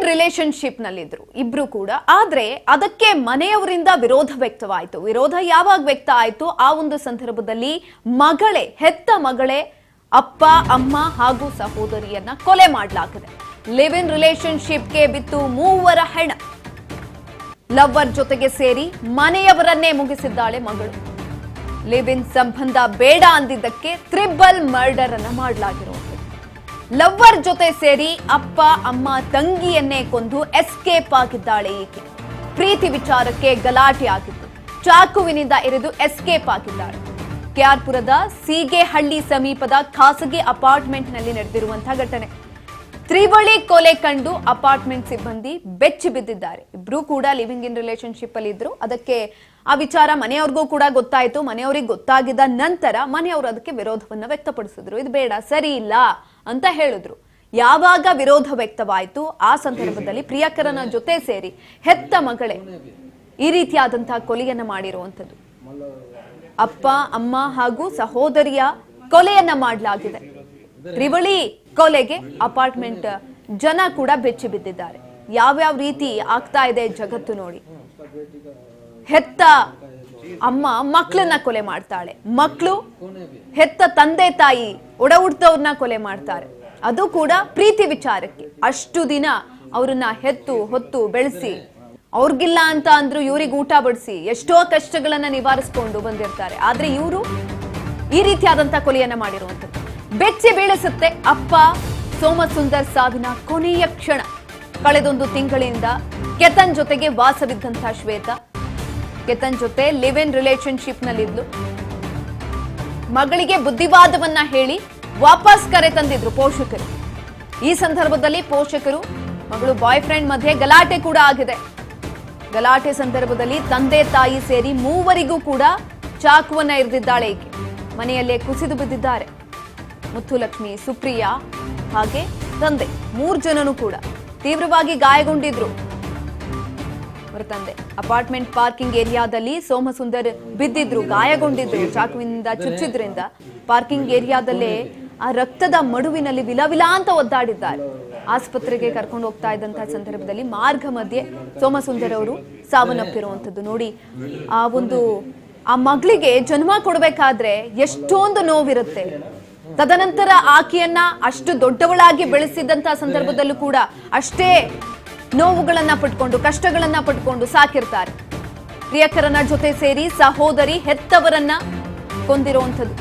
Relationship ನಲ್ಲಿದ್ರು ಇಬ್ರು ಕೂಡ. ಆದ್ರೆ ಅದಕ್ಕೆ ಮನೆಯವರಿಂದ ವಿರೋಧ ವ್ಯಕ್ತವಾಯಿತು. ವಿರೋಧ ಯಾವಾಗ ವ್ಯಕ್ತ ಆಯಿತು? ಆ ಒಂದು ಸಂದರ್ಭದಲ್ಲಿ ಹೆತ್ತ ಮಗಳೇ ಅಪ್ಪ ಅಮ್ಮ ಹಾಗೂ ಸಹೋದರಿಯನ್ನ ಕೊಲೆ ಮಾಡಲಾಗಿದೆ. ಲಿವ್ ಇನ್ ರಿಲೇಶನ್ಶಿಪ್ಗೆ ಬಿತ್ತು ಮೂವರ ಹೆಣ. ಲವ್ವರ್ ಜೊತೆಗೆ ಸೇರಿ ಮನೆಯವರನ್ನೇ ಮುಗಿಸಿದ್ದಾಳೆ ಮಗಳು. ಲಿವ್ ಇನ್ ಸಂಬಂಧ ಬೇಡ ಅಂದಿದ್ದಕ್ಕೆ ಟ್ರಿಬಲ್ ಮರ್ಡರ್ ಅನ್ನ ಮಾಡಲಾಗಿರುವಂಥದ್ದು. ಲವ್ವರ್ ಜೊತೆ ಸೇರಿ ಅಪ್ಪ ಅಮ್ಮ ತಂಗಿಯನ್ನೇ ಕೊಂದು ಎಸ್ಕೇಪ್ ಆಗಿದ್ದಾಳೆ ಈಕೆ. ಪ್ರೀತಿ ವಿಚಾರಕ್ಕೆ ಗಲಾಟೆ ಆಗಿತ್ತು. ಚಾಕುವಿನಿಂದ ಇರಿದು ಎಸ್ಕೇಪ್ ಆಗಿದ್ದಾಳೆ. ಕೆಆರ್ಪುರದ ಸೀಗೆಹಳ್ಳಿ ಸಮೀಪದ ಖಾಸಗಿ ಅಪಾರ್ಟ್ಮೆಂಟ್ ನಲ್ಲಿ ನಡೆದಿರುವಂತಹ ಘಟನೆ. ತ್ರಿವಳಿ ಕೊಲೆ ಕಂಡು ಅಪಾರ್ಟ್ಮೆಂಟ್ ಸಿಬ್ಬಂದಿ ಬೆಚ್ಚಿ ಬಿದ್ದಿದ್ದಾರೆ. ಇಬ್ರು ಕೂಡ ಲಿವಿಂಗ್ ಇನ್ ರಿಲೇಶನ್ಶಿಪ್ ಅಲ್ಲಿ ಇದ್ರು. ಅದಕ್ಕೆ ಆ ವಿಚಾರ ಮನೆಯವ್ರಿಗೂ ಕೂಡ ಗೊತ್ತಾಯ್ತು. ಮನೆಯವರಿಗೆ ಗೊತ್ತಾಗಿದ್ದ ನಂತರ ಮನೆಯವರು ಅದಕ್ಕೆ ವಿರೋಧವನ್ನ ವ್ಯಕ್ತಪಡಿಸಿದ್ರು. ಇದು ಬೇಡ, ಸರಿ ಇಲ್ಲ ಅಂತ ಹೇಳಿದ್ರು. ಯಾವಾಗ ವಿರೋಧ ವ್ಯಕ್ತವಾಯಿತು ಆ ಸಂದರ್ಭದಲ್ಲಿ ಪ್ರಿಯಕರನ ಜೊತೆ ಸೇರಿ ಹೆತ್ತ ಮಗಳೇ ಈ ರೀತಿಯಾದಂತಹ ಕೊಲೆಯನ್ನ ಮಾಡಿರುವಂಥದ್ದು. ಅಪ್ಪ ಅಮ್ಮ ಹಾಗೂ ಸಹೋದರಿಯ ಕೊಲೆಯನ್ನ ಮಾಡಲಾಗಿದೆ. ತ್ರಿವಳಿ ಕೊಲೆಗೆ ಅಪಾರ್ಟ್ಮೆಂಟ್ ಜನ ಕೂಡ ಬೆಚ್ಚಿ ಬಿದ್ದಿದ್ದಾರೆ. ಯಾವ್ಯಾವ ರೀತಿ ಆಗ್ತಾ ಇದೆ ಜಗತ್ತು ನೋಡಿ. ಹೆತ್ತ ಅಮ್ಮ ಮಕ್ಕಳನ್ನ ಕೊಲೆ ಮಾಡ್ತಾಳೆ, ಮಕ್ಕಳು ಹೆತ್ತ ತಂದೆ ತಾಯಿ ಒಡ ಹುಟ್ಟದವ್ರನ್ನ ಕೊಲೆ ಮಾಡ್ತಾರೆ. ಅದು ಕೂಡ ಪ್ರೀತಿ ವಿಚಾರಕ್ಕೆ. ಅಷ್ಟು ದಿನ ಅವ್ರನ್ನ ಹೆತ್ತು ಹೊತ್ತು ಬೆಳೆಸಿ, ಅವ್ರಿಗಿಲ್ಲ ಅಂತ ಅಂದ್ರು ಇವ್ರಿಗೆ ಊಟ ಬಡಿಸಿ ಎಷ್ಟೋ ಕಷ್ಟಗಳನ್ನ ನಿವಾರಿಸ್ಕೊಂಡು ಬಂದಿರ್ತಾರೆ. ಆದ್ರೆ ಇವರು ಈ ರೀತಿಯಾದಂತ ಕೊಲೆಯನ್ನ ಮಾಡಿರುವಂಥದ್ದು. ಬೆಚ್ಚಿ ಬೀಳಿಸುತ್ತೆ ಅಪ್ಪ ಸೋಮಸುಂದರ್ ಸಾವಿನ ಕೊನೆಯ ಕ್ಷಣ. ಕಳೆದೊಂದು ತಿಂಗಳಿಂದ ಕೆತನ್ ಜೊತೆಗೆ ವಾಸವಿದ್ದಂತಹ ಶ್ವೇತಾ ಕೆತನ್ ಜೊತೆ ಲಿವ್ ಇನ್ ರಿಲೇಶನ್ಶಿಪ್ ನಲ್ಲಿದ್ಲು. ಮಗಳಿಗೆ ಬುದ್ಧಿವಾದವನ್ನ ಹೇಳಿ ವಾಪಸ್ ಕರೆ ತಂದಿದ್ರು ಪೋಷಕರು. ಈ ಸಂದರ್ಭದಲ್ಲಿ ಪೋಷಕರು ಮಗಳು ಬಾಯ್ ಫ್ರೆಂಡ್ ಮಧ್ಯೆ ಗಲಾಟೆ ಕೂಡ ಆಗಿದೆ. ಗಲಾಟೆ ಸಂದರ್ಭದಲ್ಲಿ ತಂದೆ ತಾಯಿ ಸೇರಿ ಮೂವರಿಗೂ ಕೂಡ ಚಾಕುವನ್ನ ಇರಿದಿದ್ದಾಳೆ ಈಕೆ. ಮನೆಯಲ್ಲೇ ಕುಸಿದು ಬಿದ್ದಿದ್ದಾರೆ. ಮುತ್ತುಲಕ್ಷ್ಮಿ, ಸುಪ್ರಿಯಾ ಹಾಗೆ ತಂದೆ 3 ಜನನು ಕೂಡ ತೀವ್ರವಾಗಿ ಗಾಯಗೊಂಡಿದ್ರು. ಅವರ ತಂದೆ ಅಪಾರ್ಟ್ಮೆಂಟ್ ಪಾರ್ಕಿಂಗ್ ಏರಿಯಾದಲ್ಲಿ ಸೋಮಸುಂದರ್ ಬಿದ್ದಿದ್ರು, ಗಾಯಗೊಂಡಿದ್ರು. ಚಾಕುವಿನಿಂದ ಚುಚ್ಚಿದ್ರಿಂದ ಪಾರ್ಕಿಂಗ್ ಏರಿಯಾದಲ್ಲೇ ಆ ರಕ್ತದ ಮಡುವಿನಲ್ಲಿ ವಿಲವಿಲ ಅಂತ ಒದ್ದಾಡಿದ್ದಾರೆ. ಆಸ್ಪತ್ರೆಗೆ ಕರ್ಕೊಂಡು ಹೋಗ್ತಾ ಇದ್ದಂತಹ ಸಂದರ್ಭದಲ್ಲಿ ಮಾರ್ಗ ಮಧ್ಯೆ ಸೋಮಸುಂದರ್ ಅವರು ಸಾವನ್ನಪ್ಪಿರುವಂಥದ್ದು. ನೋಡಿ, ಆ ಮಗಳಿಗೆ ಜನ್ಮ ಕೊಡಬೇಕಾದ್ರೆ ಎಷ್ಟೊಂದು ನೋವಿರುತ್ತೆ. ತದನಂತರ ಆಕೆಯನ್ನ ಅಷ್ಟು ದೊಡ್ಡವಳಾಗಿ ಬೆಳೆಸಿದಂತಹ ಸಂದರ್ಭದಲ್ಲೂ ಕೂಡ ಅಷ್ಟೇ ನೋವುಗಳನ್ನ ಪಟ್ಕೊಂಡು ಕಷ್ಟಗಳನ್ನ ಪಟ್ಕೊಂಡು ಸಾಕಿರ್ತಾರೆ. ಪ್ರಿಯಕರನ ಜೊತೆ ಸೇರಿ ಸಹೋದರಿ ಹೆತ್ತವರನ್ನ ಕೊಂದಿರುವಂಥದ್ದು.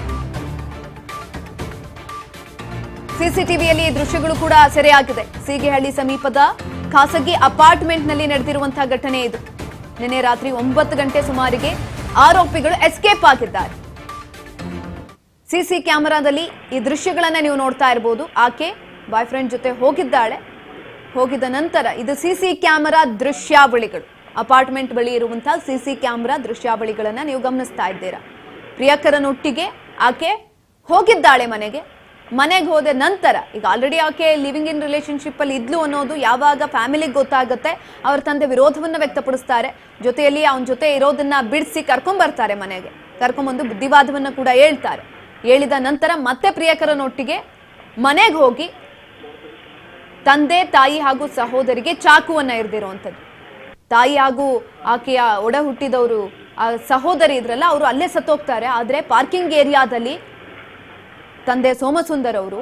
ಸಿಸಿಟಿವಿಯಲ್ಲಿ ದೃಶ್ಯಗಳು ಕೂಡ ಸೆರೆಯಾಗಿದೆ. ಸೀಗೆಹಳ್ಳಿ ಸಮೀಪದ ಖಾಸಗಿ ಅಪಾರ್ಟ್ಮೆಂಟ್ ನಲ್ಲಿ ನಡೆದಿರುವಂತಹ ಘಟನೆ ಇದು. ನಿನ್ನೆ ರಾತ್ರಿ 9 ಗಂಟೆ ಸುಮಾರಿಗೆ ಆರೋಪಿಗಳು ಎಸ್ಕೇಪ್ ಆಗಿದ್ದಾರೆ. ಸಿಸಿ ಕ್ಯಾಮೆರಾದಲ್ಲಿ ಈ ದೃಶ್ಯಗಳನ್ನ ನೀವು ನೋಡ್ತಾ ಇರಬಹುದು. ಆಕೆ ಬಾಯ್ ಫ್ರೆಂಡ್ ಜೊತೆ ಹೋಗಿದ್ದಾಳೆ. ಹೋಗಿದ ನಂತರ ಇದು ಸಿಸಿ ಕ್ಯಾಮೆರಾ ದೃಶ್ಯಾವಳಿಗಳು. ಅಪಾರ್ಟ್ಮೆಂಟ್ ಬಳಿ ಇರುವಂತಹ ಸಿಸಿ ಕ್ಯಾಮೆರಾ ದೃಶ್ಯಾವಳಿಗಳನ್ನ ನೀವು ಗಮನಿಸ್ತಾ ಇದ್ದೀರಾ. ಪ್ರಿಯಕರನೊಟ್ಟಿಗೆ ಆಕೆ ಹೋಗಿದ್ದಾಳೆ ಮನೆಗೆ ಹೋದ ನಂತರ ಈಗ ಆಲ್ರೆಡಿ ಆಕೆ ಲಿವಿಂಗ್ ಇನ್ ರಿಲೇಶನ್ಶಿಪ್ ಅಲ್ಲಿ ಇದ್ಲು ಅನ್ನೋದು ಯಾವಾಗ ಫ್ಯಾಮಿಲಿಗೆ ಗೊತ್ತಾಗುತ್ತೆ ಅವ್ರ ತಂದೆ ವಿರೋಧವನ್ನ ವ್ಯಕ್ತಪಡಿಸ್ತಾರೆ. ಜೊತೆಯಲ್ಲಿ ಅವನ ಜೊತೆ ಇರೋದನ್ನ ಬಿಡಿಸಿ ಕರ್ಕೊಂಡ್ ಬರ್ತಾರೆ. ಮನೆಗೆ ಕರ್ಕೊಂಡ್ಬಂದು ಬುದ್ಧಿವಾದವನ್ನ ಕೂಡ ಹೇಳ್ತಾರೆ. ಹೇಳಿದ ನಂತರ ಮತ್ತೆ ಪ್ರಿಯಕರನೊಟ್ಟಿಗೆ ಮನೆಗೆ ಹೋಗಿ ತಂದೆ ತಾಯಿ ಹಾಗೂ ಸಹೋದರಿಗೆ ಚಾಕುವನ್ನ ಇರಿದಿರುವಂಥದ್ದು. ತಾಯಿ ಹಾಗೂ ಆಕೆಯ ಒಡ ಹುಟ್ಟಿದವರು ಸಹೋದರಿ ಇದ್ರಲ್ಲ, ಅವರು ಅಲ್ಲೇ ಸತ್ತೋಗ್ತಾರೆ. ಆದ್ರೆ ಪಾರ್ಕಿಂಗ್ ಏರಿಯಾದಲ್ಲಿ ತಂದೆ ಸೋಮಸುಂದರ್ ಅವರು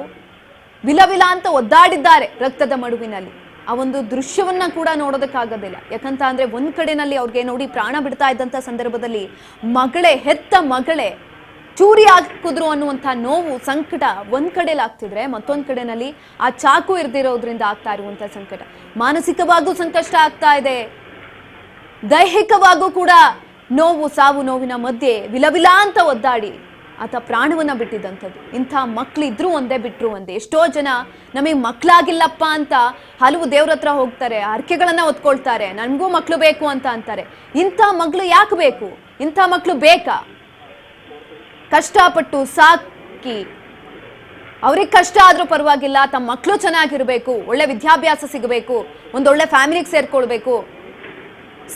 ವಿಲವಿಲ ಅಂತ ಒದ್ದಾಡಿದ್ದಾರೆ ರಕ್ತದ ಮಡುವಿನಲ್ಲಿ. ಆ ಒಂದು ದೃಶ್ಯವನ್ನ ಕೂಡ ನೋಡೋದಕ್ಕಾಗೋದಿಲ್ಲ. ಯಾಕಂತ ಅಂದ್ರೆ ಒಂದ್ ಕಡೆನಲ್ಲಿ ಅವ್ರಿಗೆ ನೋಡಿ ಪ್ರಾಣ ಬಿಡ್ತಾ ಇದ್ದಂತ ಸಂದರ್ಭದಲ್ಲಿ ಹೆತ್ತ ಮಗಳೇ ಚೂರಿ ಹಾಕಿದ್ರು ಅನ್ನುವಂಥ ನೋವು ಸಂಕಟ ಒಂದ್ ಕಡೆಯಲ್ಲಿ ಆಗ್ತಿದ್ರೆ, ಮತ್ತೊಂದ್ ಕಡೆನಲ್ಲಿ ಆ ಚಾಕು ಇರ್ದಿರೋದ್ರಿಂದ ಆಗ್ತಾ ಇರುವಂತ ಸಂಕಟ. ಮಾನಸಿಕವಾಗೂ ಸಂಕಷ್ಟ ಆಗ್ತಾ ಇದೆ, ದೈಹಿಕವಾಗೂ ಕೂಡ ನೋವು, ಸಾವು ನೋವಿನ ಮಧ್ಯೆ ವಿಲವಿಲ ಅಂತ ಒದ್ದಾಡಿ ಆತ ಪ್ರಾಣವನ್ನ ಬಿಟ್ಟಿದ್ದಂಥದ್ದು. ಇಂಥ ಮಕ್ಳಿದ್ರು ಒಂದೇ ಬಿಟ್ರು ಒಂದೇ. ಎಷ್ಟೋ ಜನ ನಮಗೆ ಮಕ್ಕಳಾಗಿಲ್ಲಪ್ಪ ಅಂತ ಹಲವು ದೇವ್ರ ಹತ್ರ ಹೋಗ್ತಾರೆ, ಹರಕೆಗಳನ್ನ ಹೊತ್ಕೊಳ್ತಾರೆ, ನನ್ಗೂ ಮಕ್ಳು ಬೇಕು ಅಂತ ಅಂತಾರೆ. ಇಂಥ ಮಕ್ಳು ಯಾಕೆ ಬೇಕು? ಇಂಥ ಮಕ್ಳು ಬೇಕಾ? ಕಷ್ಟಪಟ್ಟು ಸಾಕಿ ಅವ್ರಿಗೆ ಕಷ್ಟ ಆದ್ರೂ ಪರವಾಗಿಲ್ಲ, ತಮ್ಮ ಮಕ್ಕಳು ಚೆನ್ನಾಗಿರ್ಬೇಕು, ಒಳ್ಳೆ ವಿದ್ಯಾಭ್ಯಾಸ ಸಿಗಬೇಕು, ಒಂದೊಳ್ಳೆ ಫ್ಯಾಮಿಲಿಗೆ ಸೇರ್ಕೊಳ್ಬೇಕು,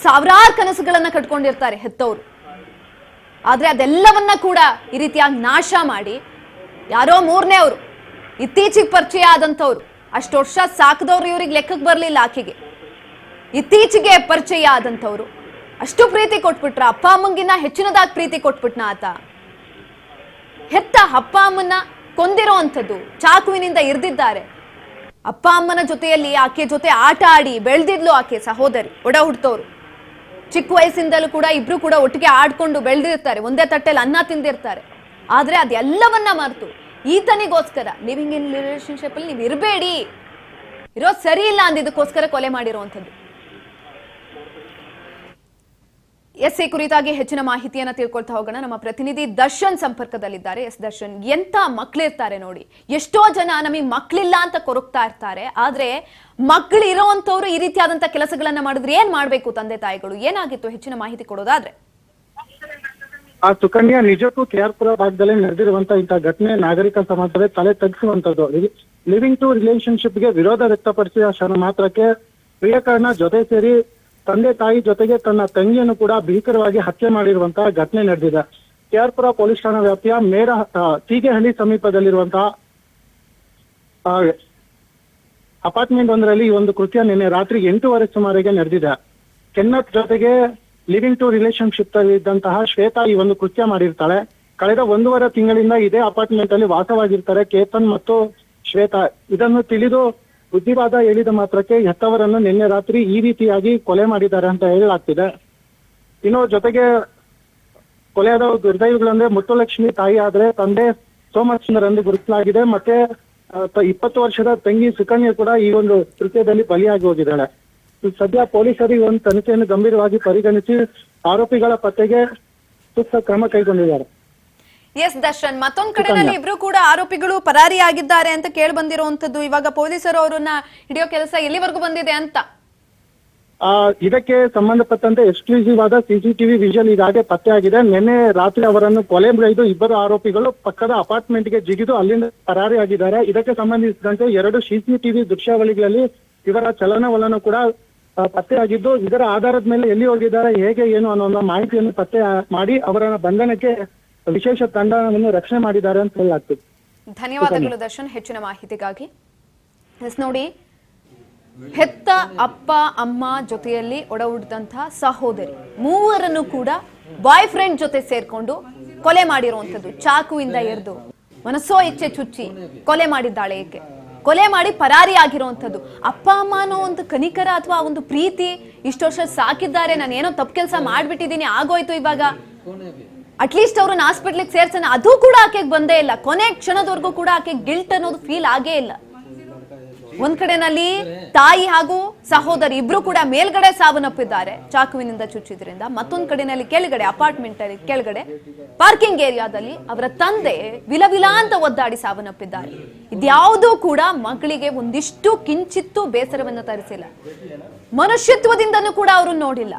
ಸಾವಿರಾರು ಕನಸುಗಳನ್ನ ಕಟ್ಕೊಂಡಿರ್ತಾರೆ ಹೆತ್ತವರು. ಆದ್ರೆ ಅದೆಲ್ಲವನ್ನ ಕೂಡ ಈ ರೀತಿಯಾಗಿ ನಾಶ ಮಾಡಿ ಯಾರೋ 3ನೇವರು ಇತ್ತೀಚೆಗೆ ಪರಿಚಯ ಆದಂಥವ್ರು ಅಷ್ಟು ವರ್ಷ ಸಾಕದವ್ರು ಇವ್ರಿಗೆ ಲೆಕ್ಕಕ್ಕೆ ಬರಲಿಲ್ಲ ಆಕೆಗೆ. ಇತ್ತೀಚೆಗೆ ಪರಿಚಯ ಆದಂಥವ್ರು ಅಷ್ಟು ಪ್ರೀತಿ ಕೊಟ್ಬಿಟ್ರ, ಅಪ್ಪ ಅಮ್ಮಂಗಿನ್ನ ಹೆಚ್ಚಿನದಾಗಿ ಪ್ರೀತಿ ಕೊಟ್ಬಿಟ್ನ ಆತ. ಹೆತ್ತ ಅಪ್ಪ ಅಮ್ಮನ್ನ ಕೊಂದಿರೋ ಅಂಥದ್ದು, ಚಾಕುವಿನಿಂದ ಇರ್ದಿದ್ದಾರೆ. ಅಪ್ಪ ಅಮ್ಮನ ಜೊತೆಯಲ್ಲಿ ಆಕೆ ಜೊತೆ ಆಟ ಆಡಿ ಬೆಳೆದಿದ್ಲು ಆಕೆ ಸಹೋದರಿ, ಒಡ ಹುಡ್ತವ್ರು. ಚಿಕ್ಕ ವಯಸ್ಸಿಂದಲೂ ಕೂಡ ಇಬ್ರು ಕೂಡ ಒಟ್ಟಿಗೆ ಆಡ್ಕೊಂಡು ಬೆಳೆದಿರ್ತಾರೆ, ಒಂದೇ ತಟ್ಟೆಯಲ್ಲಿ ಅನ್ನ ತಿಂದಿರ್ತಾರೆ. ಆದ್ರೆ ಅದೆಲ್ಲವನ್ನ ಮರೆತು ಈತನಿಗೋಸ್ಕರ ಲಿವಿಂಗ್ ಇನ್ ರಿಲೇಶನ್ಶಿಪ್ ಅಲ್ಲಿ ನೀವು ಇರಬೇಡಿ, ಇರೋದು ಸರಿ ಇಲ್ಲ ಅಂದಿದ್ದಕ್ಕೋಸ್ಕರ ಕೊಲೆ ಮಾಡಿರುವಂಥದ್ದು. ಈ ಕುರಿತಾಗಿ ಹೆಚ್ಚಿನ ಮಾಹಿತಿಯನ್ನ ತಿಳ್ಕೊಳ್ತಾ ಹೋಗೋಣ. ನಮ್ಮ ಪ್ರತಿನಿಧಿ ದರ್ಶನ್ ಸಂಪರ್ಕದಲ್ಲಿದ್ದಾರೆ. ದರ್ಶನ್, ಎಂತ ಮಕ್ಳಿರ್ತಾರೆ ನೋಡಿ, ಎಷ್ಟೋ ಜನ ನಮಗೆ ಮಕ್ಳಿಲ್ಲ ಅಂತ ಕೊರಗ್ತಾ ಇರ್ತಾರೆ. ಆದ್ರೆ ಮಕ್ಳು ಇರೋವಂಥವ್ರು ಈ ರೀತಿಯಾದಂತ ಕೆಲಸಗಳನ್ನ ಮಾಡಿದ್ರೆ ಏನ್ ಮಾಡ್ಬೇಕು ತಂದೆ ತಾಯಿಗಳು? ಏನಾಗಿತ್ತು, ಹೆಚ್ಚಿನ ಮಾಹಿತಿ ಕೊಡೋದಾದ್ರೆ? ಸುಕನ್ಯಾ, ನಿಜಕ್ಕೂ ಕೆಆರ್ಪುರ ಭಾಗದಲ್ಲಿ ನಡೆದಿರುವಂತಹ ಇಂತಹ ಘಟನೆ ನಾಗರಿಕ ಸಮಾಜವೇ ತಲೆ ತಗ್ಗಿಸುವಂತದ್ದು. ಲಿವಿಂಗ್ ಟು ರಿಲೇಶನ್ಶಿಪ್ ಗೆ ವಿರೋಧ ವ್ಯಕ್ತಪಡಿಸಿದ ಕ್ಷಣ ಮಾತ್ರಕ್ಕೆ ಪ್ರಿಯಕರನ ಜೊತೆ ಸೇರಿ ತಂದೆ ತಾಯಿ ಜೊತೆಗೆ ತನ್ನ ತಂಗಿಯನ್ನು ಕೂಡ ಭೀಕರವಾಗಿ ಹತ್ಯೆ ಮಾಡಿರುವಂತಹ ಘಟನೆ ನಡೆದಿದೆ. ಕೆಆರ್ಪುರ ಪೊಲೀಸ್ ಠಾಣಾ ವ್ಯಾಪ್ತಿಯ ತೀಗೆಹಳ್ಳಿ ಸಮೀಪದಲ್ಲಿರುವಂತಹ ಅಪಾರ್ಟ್ಮೆಂಟ್ ಒಂದರಲ್ಲಿ ಈ ಒಂದು ಕೃತ್ಯ ನಿನ್ನೆ ರಾತ್ರಿ 8:30 ಸುಮಾರಿಗೆ ನಡೆದಿದೆ. ಕೆನ್ನತ್ ಜೊತೆಗೆ ಲಿವಿಂಗ್ ಟು ರಿಲೇಶನ್ಶಿಪ್ ಇದ್ದಂತಹ ಶ್ವೇತಾ ಈ ಒಂದು ಕೃತ್ಯ ಮಾಡಿರ್ತಾಳೆ. ಕಳೆದ 1.5 ತಿಂಗಳಿಂದ ಇದೇ ಅಪಾರ್ಟ್ಮೆಂಟ್ ಅಲ್ಲಿ ವಾಸವಾಗಿರ್ತಾರೆ ಕೇತನ್ ಮತ್ತು ಶ್ವೇತಾ. ಇದನ್ನು ತಿಳಿದು ಬುದ್ಧಿವಾದ ಹೇಳಿದ ಮಾತ್ರಕ್ಕೆ ಹೆತ್ತವರನ್ನು ನಿನ್ನೆ ರಾತ್ರಿ ಈ ರೀತಿಯಾಗಿ ಕೊಲೆ ಮಾಡಿದ್ದಾರೆ ಅಂತ ಹೇಳಲಾಗ್ತಿದೆ. ಇನ್ನು ಜೊತೆಗೆ ಕೊಲೆಯಾದ ದುರ್ದೈವಿಗಳಂದ್ರೆ ಮುತ್ತುಲಕ್ಷ್ಮಿ ತಾಯಿ ಆದ್ರೆ ತಂದೆ ಸೋಮಚಂದ್ರ ಎಂದು ಗುರುತಿಸಲಾಗಿದೆ. ಮತ್ತೆ 20 ವರ್ಷದ ತಂಗಿ ಸುಕನ್ಯಾ ಕೂಡ ಈ ಒಂದು ಕೃತ್ಯದಲ್ಲಿ ಬಲಿಯಾಗಿ ಹೋಗಿದ್ದಾಳೆ. ಸದ್ಯ ಪೊಲೀಸರು ಈ ಒಂದು ತನಿಖೆಯನ್ನು ಗಂಭೀರವಾಗಿ ಪರಿಗಣಿಸಿ ಆರೋಪಿಗಳ ಪತ್ತೆಗೆ ಸೂಕ್ತ ಕ್ರಮ ಕೈಗೊಂಡಿದ್ದಾರೆ. ದರ್ಶನ್, ಮತ್ತೊಂದ್ ಕಡೆನಲ್ಲಿ ಇಬ್ರು ಕೂಡ ಆರೋಪಿಗಳು ಪರಾರಿಯಾಗಿದ್ದಾರೆ ಅಂತ ಕೇಳಿ ಬಂದಿರುವಂತದ್ದು. ಇವಾಗ ಪೊಲೀಸರು ಅವರನ್ನ ಹಿಡಿಯೋ ಕೆಲಸ ಎಲ್ಲಿವರೆಗೂ ಬಂದಿದೆ ಅಂತ? ಇದಕ್ಕೆ ಸಂಬಂಧಪಟ್ಟಂತೆ ಎಕ್ಸ್ಕ್ಲೂಸಿವ್ ಆದ ಸಿಸಿಟಿವಿ ವಿಜುವಲ್ ಈಗಾಗಲೇ ಪತ್ತೆಯಾಗಿದೆ. ನಿನ್ನೆ ರಾತ್ರಿ ಅವರನ್ನು ಕೊಲೆಗೈದು ಇಬ್ಬರು ಆರೋಪಿಗಳು ಪಕ್ಕದ ಅಪಾರ್ಟ್ಮೆಂಟ್ಗೆ ಜಿಗಿದು ಅಲ್ಲಿಂದ ಪರಾರಿಯಾಗಿದ್ದಾರೆ. ಇದಕ್ಕೆ ಸಂಬಂಧಿಸಿದಂತೆ 2 ಸಿಸಿಟಿವಿ ದೃಶ್ಯಾವಳಿಗಳಲ್ಲಿ ಇವರ ಚಲನವಲನ ಕೂಡ ಪತ್ತೆಯಾಗಿದ್ದು, ಇದರ ಆಧಾರದ ಮೇಲೆ ಎಲ್ಲಿ ಹೋಗಿದ್ದಾರೆ, ಹೇಗೆ ಏನು ಅನ್ನೋ ಮಾಹಿತಿಯನ್ನು ಪತ್ತೆ ಮಾಡಿ ಅವರ ಬಂಧನಕ್ಕೆ ವಿಶೇಷ ತಂಡವನ್ನು ರಕ್ಷಣೆ ಮಾಡಿದ್ದಾರೆ ಅಂತ ಹೇಳಲಾಗ್ತದೆ. ಧನ್ಯವಾದಗಳು ದರ್ಶನ್ ಹೆಚ್ಚಿನ ಮಾಹಿತಿಗಾಗಿ. ನೋಡಿ, ಹೆತ್ತ ಅಪ್ಪ ಅಮ್ಮ ಜೊತೆಯಲ್ಲಿ ಒಡಹುಟ್ಟಿದಂತಹ ಸಹೋದರಿ ಮೂವರನ್ನು ಕೂಡ ಬಾಯ್ ಫ್ರೆಂಡ್ ಜೊತೆ ಸೇರ್ಕೊಂಡು ಕೊಲೆ ಮಾಡಿರುವಂತದ್ದು. ಚಾಕುವಿಂದ ಎರೆದು ಮನಸ್ಸೋ ಇಚ್ಛೆ ಚುಚ್ಚಿ ಕೊಲೆ ಮಾಡಿದ್ದಾಳೆ ಏಕೆ. ಕೊಲೆ ಮಾಡಿ ಪರಾರಿ ಆಗಿರುವಂತದ್ದು. ಅಪ್ಪ ಅಮ್ಮ ಅನ್ನೋ ಒಂದು ಕನಿಕರ ಅಥವಾ ಒಂದು ಪ್ರೀತಿ, ಇಷ್ಟು ವರ್ಷ ಸಾಕಿದ್ದಾರೆ, ನಾನು ಏನೋ ತಪ್ಪು ಕೆಲಸ ಮಾಡ್ಬಿಟ್ಟಿದ್ದೀನಿ, ಆಗೋಯ್ತು, ಇವಾಗ ಅಟ್ಲೀಸ್ಟ್ ಅವ್ರನ್ನ ಹಾಸ್ಪಿಟ್ಲಿಗೆ ಸೇರ್ಸೋಣ, ಅದು ಕೂಡ ಆಕೆಗೆ ಬಂದೇ ಇಲ್ಲ. ಕೊನೆ ಕ್ಷಣದವರೆಗೂ ಕೂಡ ಆಕೆ ಗಿಲ್ಟ್ ಅನ್ನೋದು ಫೀಲ್ ಆಗೇ ಇಲ್ಲ. ಒಂದ್ ಕಡೆನಲ್ಲಿ ತಾಯಿ ಹಾಗೂ ಸಹೋದರಿ ಇಬ್ರು ಕೂಡ ಮೇಲ್ಗಡೆ ಸಾವನ್ನಪ್ಪಿದ್ದಾರೆ ಚಾಕುವಿನಿಂದ ಚುಚ್ಚಿದ್ರಿಂದ. ಮತ್ತೊಂದ್ ಕಡೆನಲ್ಲಿ ಕೆಳಗಡೆ ಅಪಾರ್ಟ್ಮೆಂಟ್ ಅಲ್ಲಿ ಕೆಳಗಡೆ ಪಾರ್ಕಿಂಗ್ ಏರಿಯಾದಲ್ಲಿ ಅವರ ತಂದೆ ವಿಲವಿಲ ಅಂತ ಒದ್ದಾಡಿ ಸಾವನ್ನಪ್ಪಿದ್ದಾರೆ. ಇದ್ಯಾವುದೂ ಕೂಡ ಮಗಳಿಗೆ ಒಂದಿಷ್ಟು ಕಿಂಚಿತ್ತು ಬೇಸರವನ್ನು ತರಿಸಿಲ್ಲ. ಮನುಷ್ಯತ್ವದಿಂದನೂ ಕೂಡ ಅವರು ನೋಡಿಲ್ಲ.